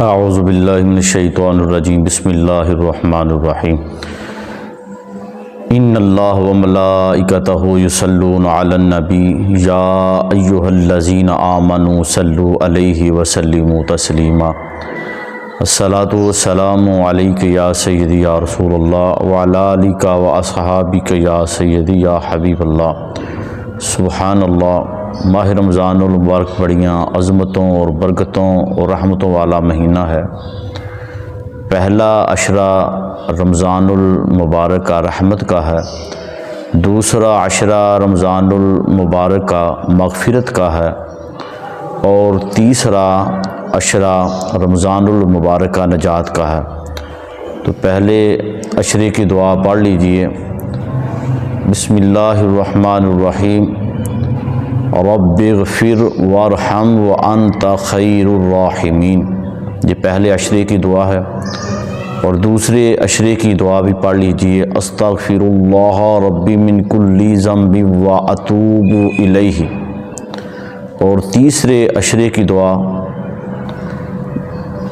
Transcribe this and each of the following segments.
اعوذ باللہ من الشیطان الرجیم بسم اللہ الرحمن الرحیم ان اللہ وملائکتہ یصلون علی النبی یا ایہا الذین آمنوا صلوا علیہ وسلموا تسلیما الصلاۃ والسلام علیک یا سیدی یا رسول اللہ وعلی آلک واصحابک یا سیدی یا حبیب اللہ۔ سبحان اللہ۔ ماہ رمضان المبارک بڑیاں عظمتوں اور برکتوں اور رحمتوں والا مہینہ ہے۔ پہلا عشرہ رمضان المبارک کا رحمت کا ہے، دوسرا عشرہ رمضان المبارک کا مغفرت کا ہے، اور تیسرا عشرہ رمضان المبارک کا نجات کا ہے۔ تو پہلے عشرے کی دعا پڑھ لیجئے۔ بسم اللہ الرحمن الرحیم رب اغفر وارحم وانت خیر الراحمین، یہ پہلے عشرے کی دعا ہے۔ اور دوسرے عشرے کی دعا بھی پڑھ لیجئے، استغفر اللہ ربی من کل ذنب واتوب الیہ۔ اور تیسرے عشرے کی دعا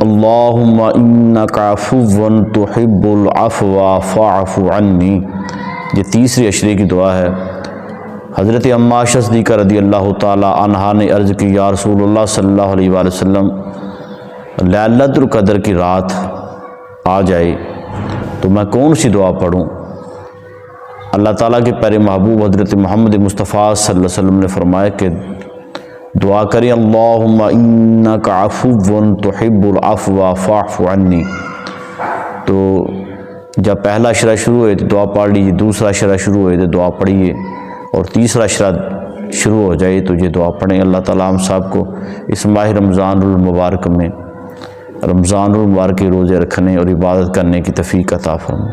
اللہم انک عفو تحب العفو فاعف عنی، یہ تیسری عشرے کی دعا ہے۔ حضرت اماں عائشہ صدیقہ رضی اللہ تعالی عنہا نے عرض کی، یا رسول اللہ صلی اللہ علیہ وآلہ وسلم، لیلۃ القدر کی رات آ جائے تو میں کون سی دعا پڑھوں؟ اللہ تعالیٰ کے پیارے محبوب حضرت محمد مصطفیٰ صلی اللہ علیہ وسلم نے فرمایا کہ دعا کریں اللہم انک عفو تحب العفو فاعف عنی۔ تو جب پہلا عشرہ شروع ہوئے تو دعا پڑھ لیجیے، دوسرا عشرہ شروع ہوئے تو دعا پڑھیے، اور تیسرا عشرہ شروع ہو جائے تو یہ دعا پڑھیں۔ اللہ تعالیٰ ہم سب کو اس ماہ رمضان المبارک میں رمضان المبارک کے روزے رکھنے اور عبادت کرنے کی توفیق عطا فرمائے۔